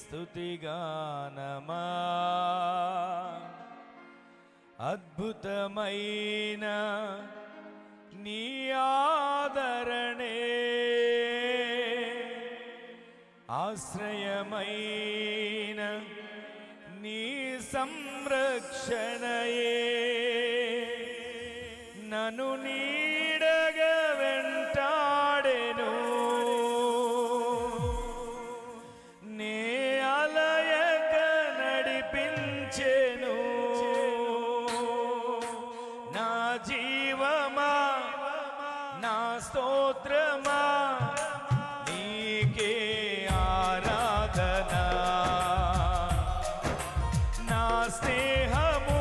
స్తుతిగానమా అద్భుతమైన నీ ఆదరణే ఆశ్రయమైన నీ సంరక్షణయే నన్ను నీడగా వెంటాడెను నే అలయక నడిపించెను నా జీవమా నా స్తోత్రమా నీకే ఆరాధనా నా స్నేహము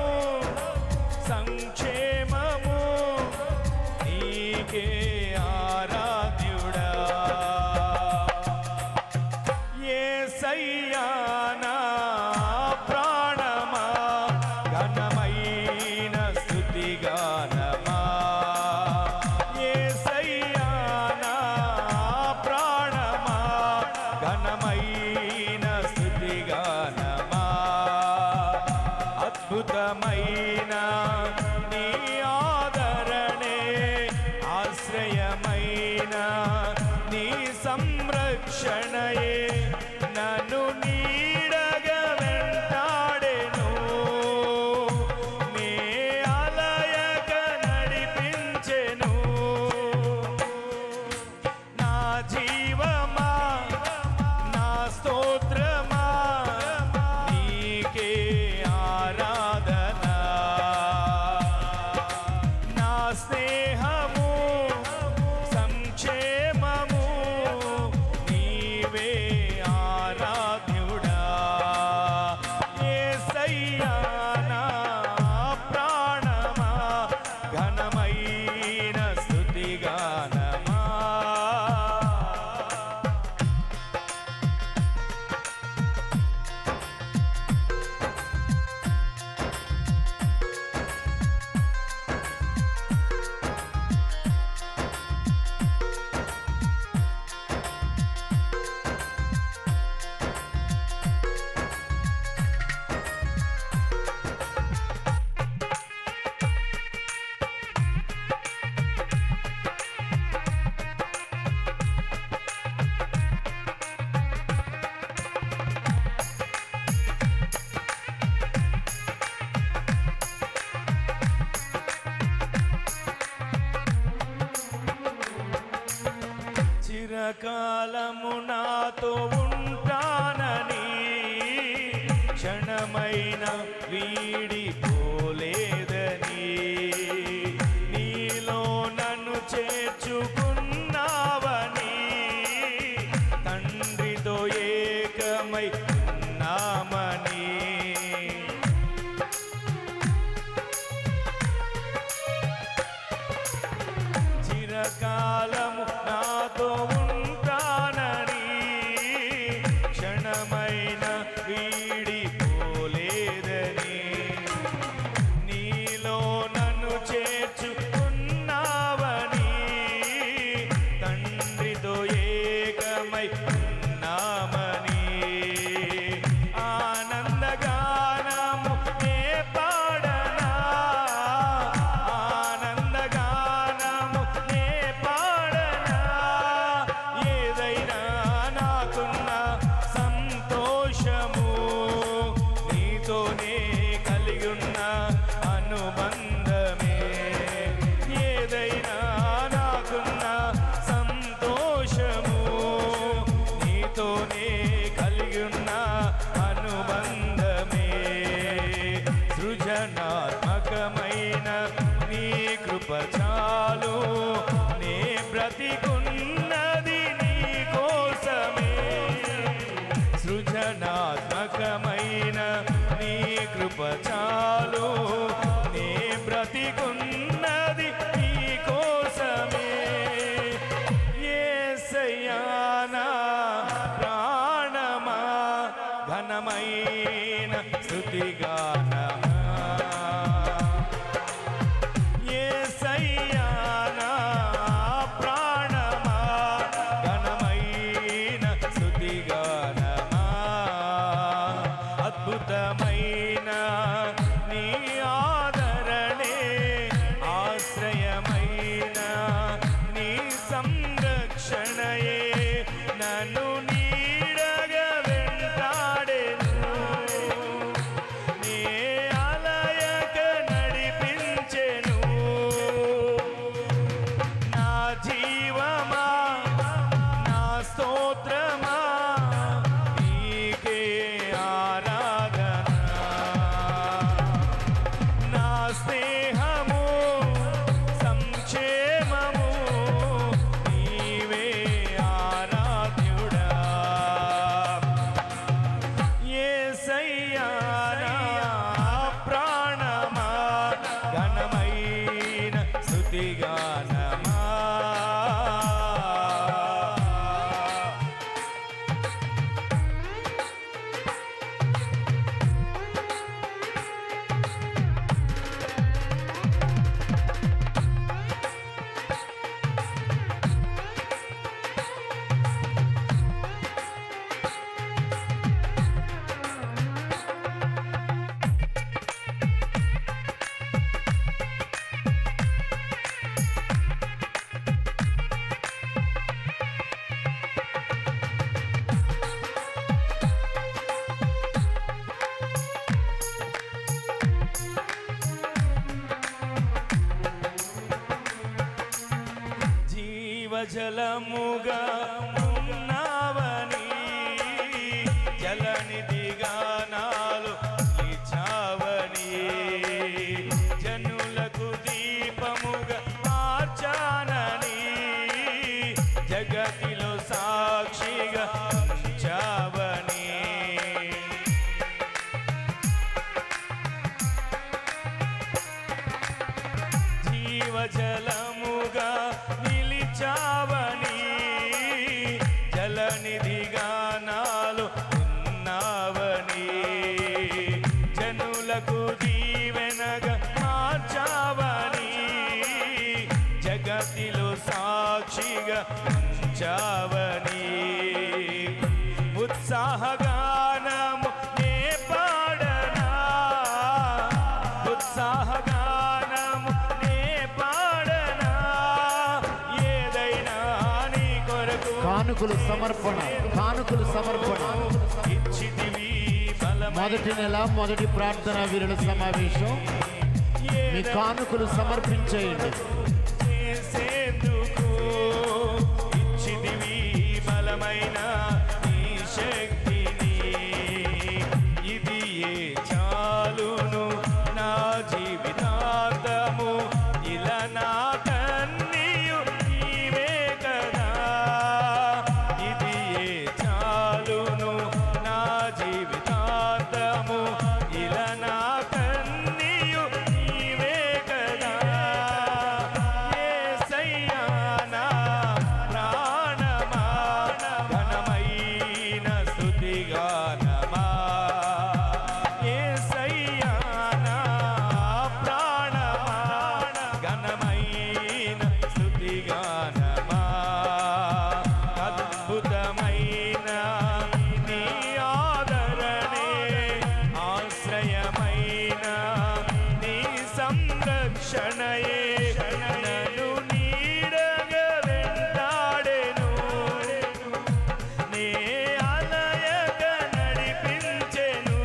సంక్షేమము నీకే ఆరాధ్యుడా యేసయ్యా నా ప్రాణమా ఘనమైన స్తుతిగానమా యేసయ్యా నా ప్రాణమా ఘనమైన స్తుతిగానమా అద్భుతమైన నీ ఆదరణే ఆశ్రయమైన నీ సంరక్షణయే నన్ను నీడగా వెంటాడెను నే అలయక నడిపించెను నా జీవమా నా స్తోత్రమా నీకే ఆరాధనా నా స్నేహము సంక్షేమము నీవే ఆరాధ్యుడా యేసయ్యా నా ప్రాణమా ఘనమైన స్తుతిగానమా చిరకాలము నాతో ఉంటానని క్షణమైన వీడిపోలేదని నీలో నన్ను చేర్చుకున్నావని తండ్రితో ఏకమై ఉన్నామని చిరకాలము నాతో ఉంటానని క్షణమైన వీడిపోలేదని నీలో నన్ను చేర్చుకున్నావని తండ్రితో ఏకమై ఉన్నామని ఆనందగానము నే పాడనా ఆనందగానము నే పాడనా ఏదైనా నాకున్న సంతోషము నీతోనే కలిగి ఉన్న అనుబంధమే ఏదైనా నాకున్న సంతోషము నీతోనే కలిగి ఉన్న అనుబంధమే సృజనాత్మకమైన నీ కృప చాలు నే బ్రతికున్నది నీ కోసమే సృజనాత్మకమైన నీ కృప చాలు నే బ్రతికున్నది నీ కోసమే యేసయ్యా నా ప్రాణమా ఘనమైన స్తుతిగానమా యేసయ్యా నా ప్రాణమా నీ ఆదరణే ఆశ్రయమైన నీ సంరక్షణయే నన్ను నీడగా వెంటాడెను నీ అలయక నడిపించెను నా జీవమా నా స్తోత్రమా నీకే ఆరాధన నా స్నేహము సంక్షేమము నీవే ఆరాధ్యుడా యేసయ్యా నా ప్రాణమా ఘనమైన స్తుతిగానమా జీవజలముగా ఉన్నావని జలనిధిగా నాలో నిలిచావని జనులకు దీపముగా మార్చానని జగతిలో సాక్షిగా ఉంచావని జీవజలముగా నిలిచావని జలనిధిగా నాలో ఉన్నావని జనులకు దీవెనగా మార్చావని జగతిలో సాక్షిగా ఉంచావని ఉత్సాహగానము నే పాడనా ఉత్సాహగానము నే పాడనా ఏదైనా నీ కొరకు కానుకలు సమర్పణ ఇచ్చితివి బలమైన మొదటి నెల మొదటి ప్రార్థన వీరుల సమావేశం మీ కానుకలు సమర్పించేయండి చేసేందుకు ఇచ్చితివి బలమైన నీ శక్తిని ఇది ఏ చాలును నా జీవితాంతము ఇలా నా కన్నీయు నీవే కదా ఇది ఏ చాలును నా జీవితాంతము ఇలా నా కన్నీయు నీవే కదా యేసయ్యా నా ప్రాణమా ఘనమైన స్తుతిగానమా యేసయ్యా నా ప్రాణమా ఘనమైన స్తుతిగానమా అద్భుతమైన నీ ఆదరణే ఆశ్రయమైన నీ సంరక్షణయే నన్ను నీడగా వెంటాడెను నే అలయక నడిపించెను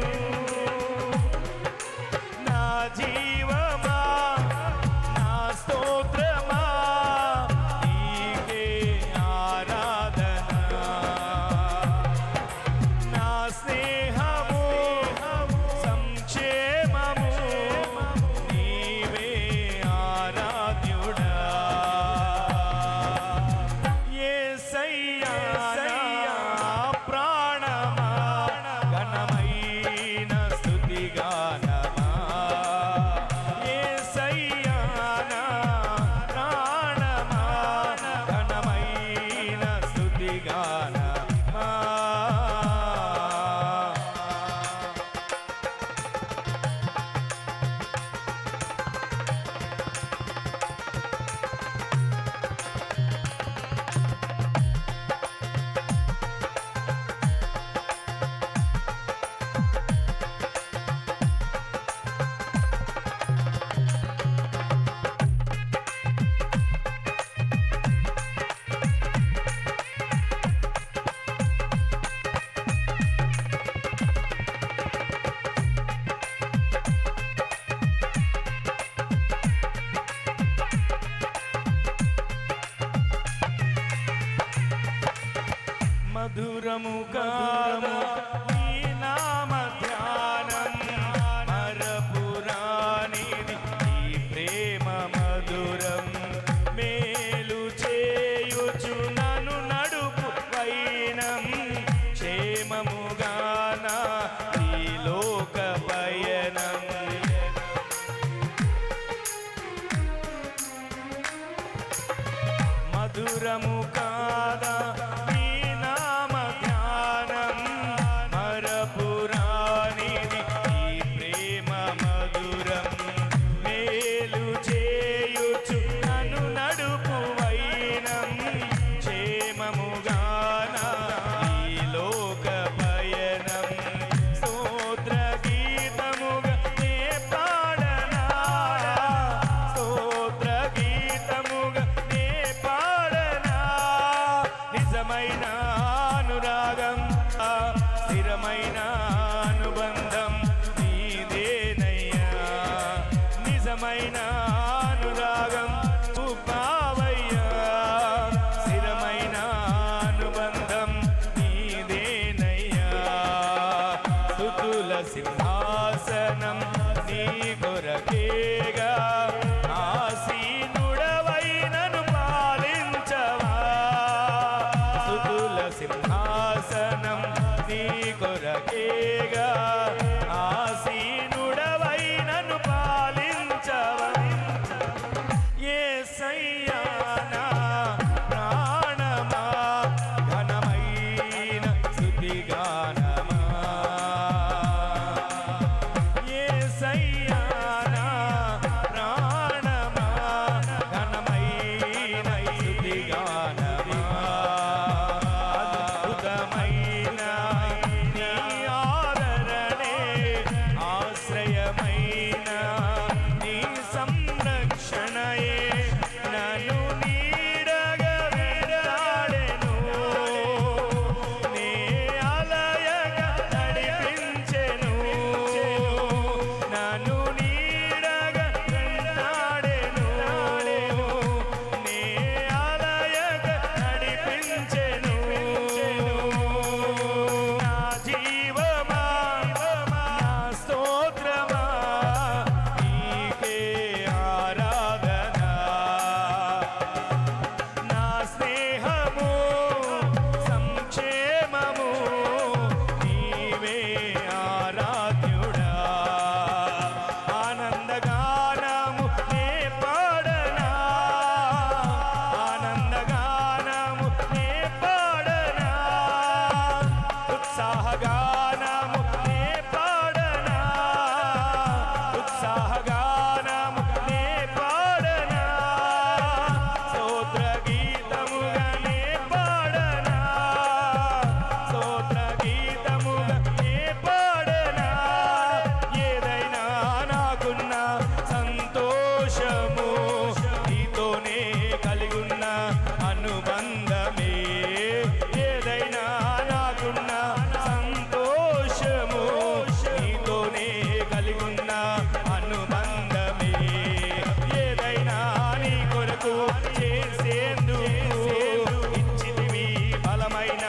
నా జీవమా నా స్తోత్రమా నీకే ఆరాధన నా స్నేహము సంక్షేమము నీవే ఆరాధ్యుడా యేసయ్యా నా ప్రాణమా ఘనమైన స్తుతిగానమా మధురము కాదా నీ నామ ధ్యానం మరపురానిది నీ ప్రేమ మధురం మేలు చేయుచు నన్ను నడుపు వైనం క్షేమముగాన ఈ లోక పయనం మధురము కాదా నీ నామ ధ్యానం మరపురానిది నీ ప్రేమ మధురం మేలు చేయుచు నన్ను నడుపు వైనం క్షేమముగాన ఈ లోక పయనం స్తోత్ర గీతముగా నే పాడనా స్తోత్ర గీతముగా నే పాడనా నిజమైన అనురాగం స్థిరమైన అనుబంధం నీదేనయ్యా నిజమైన అనురాగం చూపావయ్యా స్థిరమైన అనుబంధం నీదేనయ్యా స్తుతుల సింహాసనం నీ కొరకేగా ఆసీనుడవైనను పాలించవా స్తుతుల సింహాసనం నీ కొరకేగా ఆసీనుడవైనను పాలించవా యేసయ్యా నా ప్రాణమా ఘనమైన స్తుతిగానమా యేసయ్యా నా ప్రాణమా ఘనమైన స్తుతిగానమా అద్భుతమైన నీ ఆదరణే ఆశ్రయమైన నీ సంరక్షణయే నన్ను నీడగా వెంటాడెను నే అలయగా నడిపించెను నన్ను నీడగా వెంటాడెను నే అలయగా నడిపించెను నా జీవమా నా స్తోత్రమా నీకే ఆరాధన నా స్నేహము సంక్షేమము నీవే ఆరాధ్యుడా ఆనందగానము నే పాడనా ఆనందగానము నే పాడనా ఉత్సాహగానము నే పాడనా ఉత్సాహగానము నే పాడనా స్తోత్ర గీతముగా నే పాడనా స్తోత్ర గీతముగా నే పాడనా ఏదైనా నాకున్న సంతోషము నీతోనే కలిగున్న అనుబంధమే ఏదైనా నాకున్న సంతోషము నీతోనే కలిగున్న అనుబంధమే ఏదైనా నీ కొరకు చేసేందుకు ఇచ్చితివి బలమైన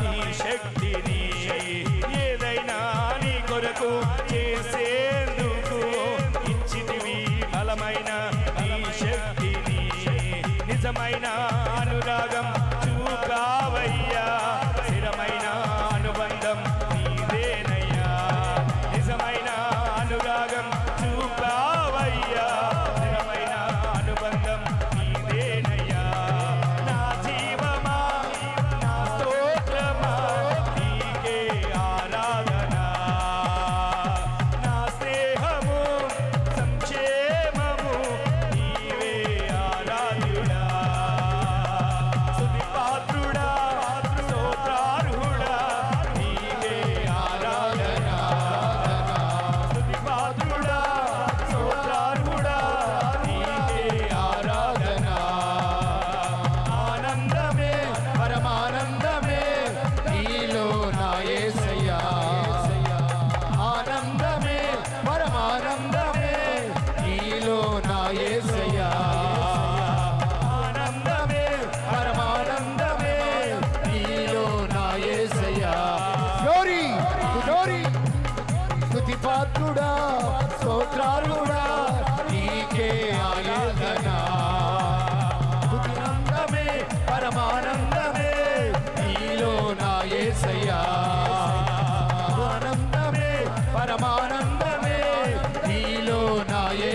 నీ శక్తిని ఏదైనా నీ కొరకు చేసేందుకు ఇచ్చితివి బలమైన నీ శక్తిని నిజమైన అనురాగం చూపావయ్యా స్థిరమైన అనుబంధం నీదేనయ్యా నిజమైన అనురాగం చూపావయ్యా స్థిరమైన అనుబంధం నీదేనయ్యా నా జీవమా నా స్తోత్రమా నీకే ఆరాధన నా స్నేహము సంక్షేమము నీవే ఆరాధ్యుడా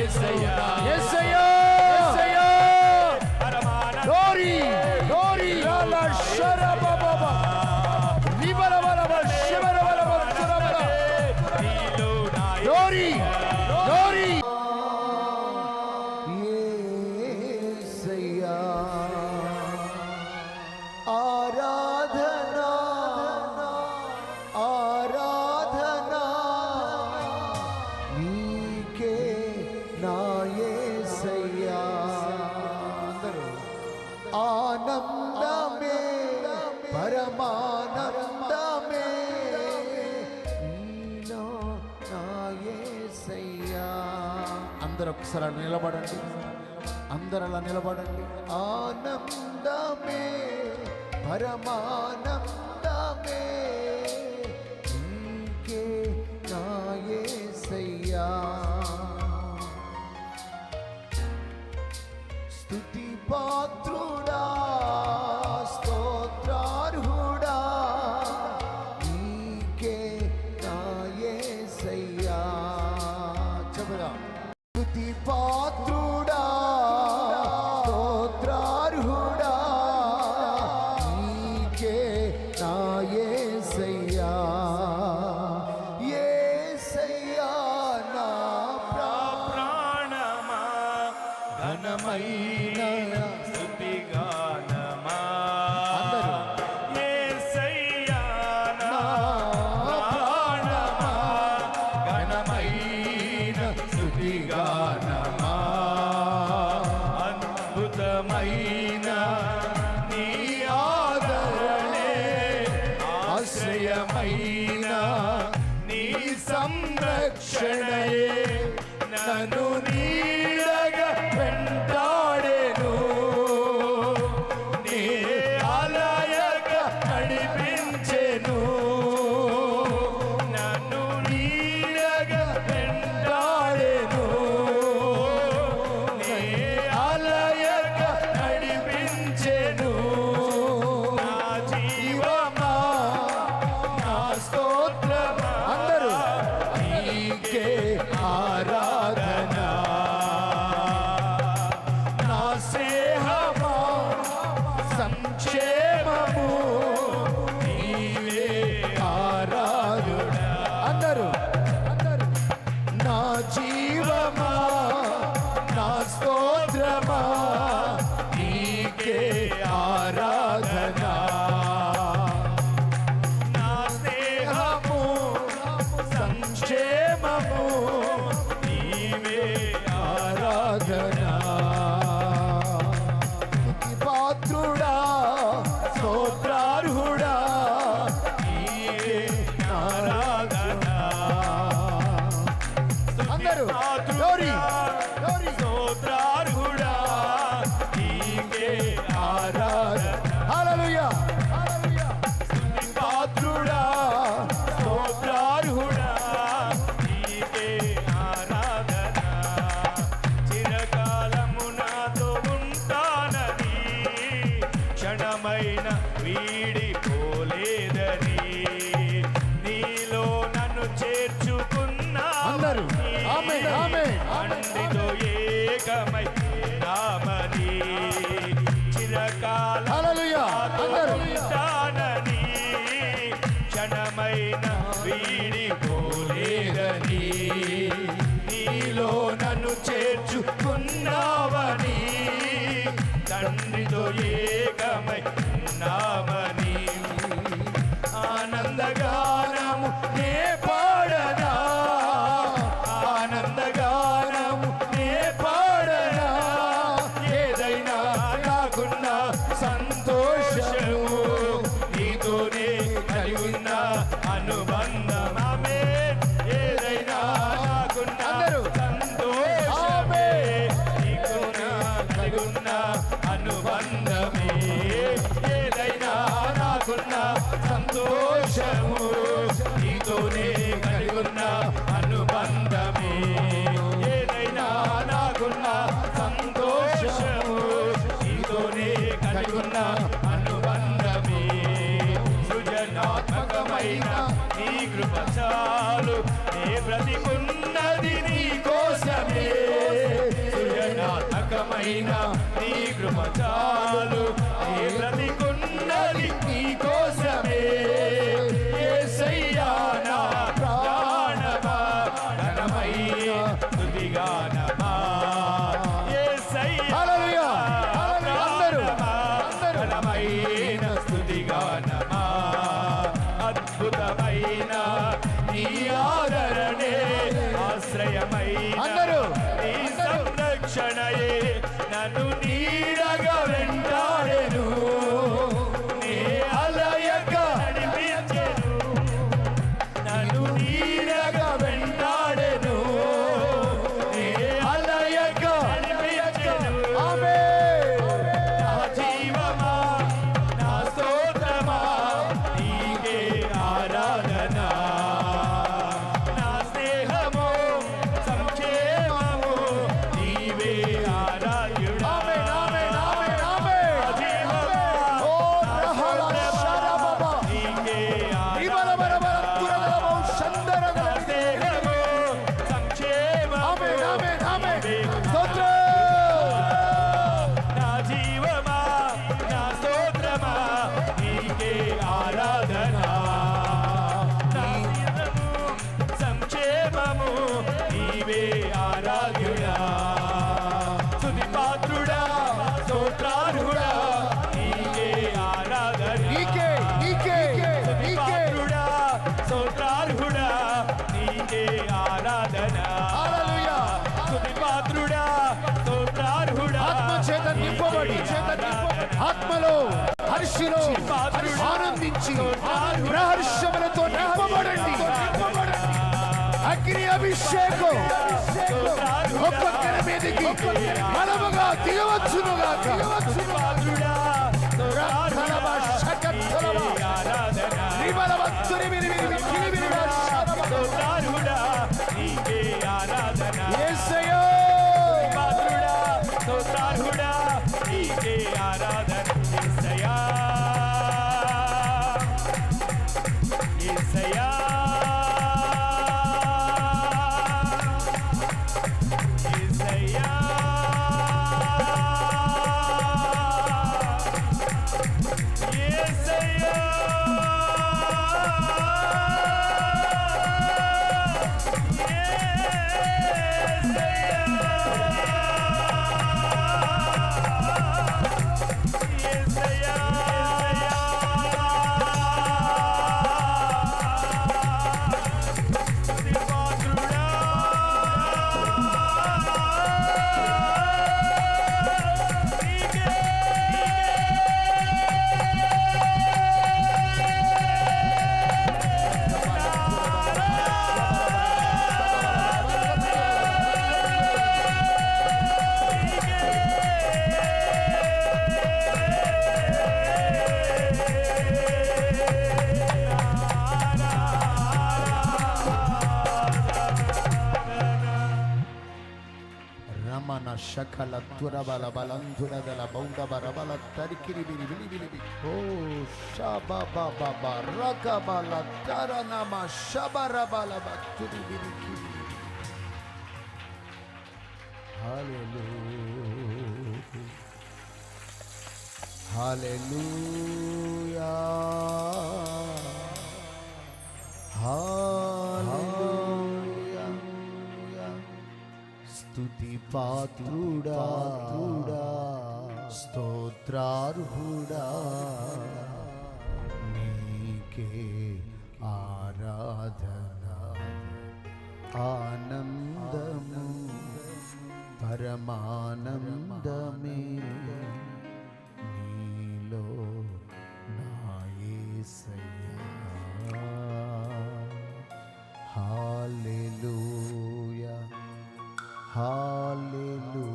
యేసయ్యా యేసయ్యా యేసయ్యా పరమానంద glory glory la sharababa libarababa shibarababa sharababa నీలో నా glory glory యేసయ్యా ఆరాధనా ఆరాధనా నీకే నా యేసయ్యా అందరూ ఆనందమే పరమానందమే నీలో నా యేసయ్యా అందరూ ఒకసారి నిలబడండి అందరూ అలా నిలబడండి ఆనందమే పరమానందమే నీకే నా యేసయ్యా స్తుతి పాత్రుడా స్తోత్రార్హుడా నీకే నా యేసయ్యా చెబుదా స్తుతి పాత్రుడా స్తోత్రార్హుడా నీకే నా యేసయ్యా యేసయ్యా నా ప్రాణమా ఘనమైన స్తుతి గానమా అందరూ యేసయ్యా నా ప్రాణమా ఘనమైన స్తుతి గానమా అద్భుతమైన నీ ఆదరణే ఆశ్రయమైన నీ సంరక్షణయే నన్ను నీడగా వెంటాడెను నీ ఆలయగా నడిపించెను నన్ను నీడగా వెంటాడెను నీ ఆలయగా నడిపించెను నా జీవమా నా స్తోత్రమా అందరూ నీకే ఆరాధన నా స్నేహమా సంక్షేమము నీవే ఆరాధన అందరూ నా జీవమా నా స్తోత్రమా నీకే ఆరాధన నా స్నేహము సంక్షేమము నీవే ఆరాధన స్తుతి పాత్రుడా స్తోత్రార్హుడా నీవే ఆరాధన అందరూ glory glory స్తోత్రార్హుడా నీకే ఆరాధన హల్లెలూయా స్తుతి పాత్రుడా స్తోత్రార్హుడా నీకే ఆరాధన చిరకాలము నాతో ఉంటానని క్షణమైన వీడిపోలేదని నీలో నన్ను చేర్చుకున్నా అందరూ ఆమేన్ ఆమేన్ తండ్రితో ఏకమై రామని చిరకాల హల్లెలూయా అందరూ ఉంటానని క్షణమైన వీడిపోలేదని నీలో నన్ను చేర్చుకున్నావని తండ్రితో ఏకమై ఉన్నామని ఆనందగానము నే పాడనా ఆనందగానము నే పాడనా ఏదైనా నాకున్న సంతోషము నీతోనే కలిగి ఉన్న అనుబంధమే ఏదైనా నాకున్న అందరూ సంతోషమే నీకున్న కలిగి ఉన్న అనుబంధమే ఏదైనా నాకున్న సంతోషము నీతోనే కలిగి ఉన్న అనుబంధమే ఏదైనా నాకున్న సంతోషము నీతోనే కలిగి ఉన్న అనుబంధమే సృజనాత్మకమైన నీ కృప చాలు నే బ్రతికున్నది నీ కోసమే అయినా నీ కృప చాలు నీ బ్రతికున్నది నీ కోసమే యేసయ్యా నా ప్రాణమా ఘనమైన స్తుతిగానమా యేసయ్యా హల్లెలూయా అందరూ ఘనమైన స్తుతిగానమా అద్భుతమైన నీ ఆదరణే ఆశ్రయమైన అందరూ నీ సంరక్షణయే నన్ను నీడగా వెంటాడెను నీ అలయక నడిపించెను నన్ను నీడగా వెంటాడెను నీ అలయక నడిపించెను ఆమేన్ నా జీవమా నా స్తోత్రమా నీకే ఆరాధన నా స్నేహము సంక్షేమము నీవే ఆరాధ్యుడా ఆమేన్ ఆమేన్ ఆమేన్ ఆమేన్ నా జీవమా ఓ రహల శరబబ నీకే ఇబలబలబల తురగలబౌ శందరగల నా స్నేహము సంక్షేమము ఆమేన్ ఆమేన్ ఆమేన్ నీవే స్తోత్రం నా జీవమా నా స్తోత్రమా నీకే ఆరాధన నా జీవము సంక్షేమము నీవే ఆరాధ్యుడా స్తుతి పాత్రుడా స్తోత్రార్హుడా నీకే ఆరాధన నీకే నీకే స్తుతి నీకే పాత్రుడా స్తోత్రార్హుడా నీకే ఆరాధన హల్లెలూయా స్తుతి పాత్రుడా స్తోత్రార్హుడా ఆత్మ చేత నింపబడి ఆత్మలో హర్షిలో ఆనందించి ప్రహర్షములతో నింపబడండి అగ్ని అభిషేకం ఒక్కొక్కరి మీదకి బలముగా దిగవచ్చునుగా పాత్రుడా రక్షణమ శకత్తులమ ఆరాధన రిబలవత్తుని విరివిరి కిలివిరివ శరమ స్తోత్రార్హుడా నీకే ఆరాధన యేసయ్యా పాత్రుడా స్తోత్రార్హుడా నీకే ఆరాధన యేసయ్యా యేసయ్యా యేసయ్యా యేసయ్యా రమణ శకల తురబల బలంధురదల బౌండ బరబల తరికిరి బిరి బిలి బిలి బిలి ఓ షబబబబ రకబల తరనమ శబరబల బతురి బిరి కిరి హల్లెలూయా హల్లెలూయా స్తుతి పాత్రుడా స్తోత్రార్హుడా నీకే ఆరాధన ఆనందము పరమానందమే నీలో నా యేసయ్యా హల్లెలూయా హల్లెలూయా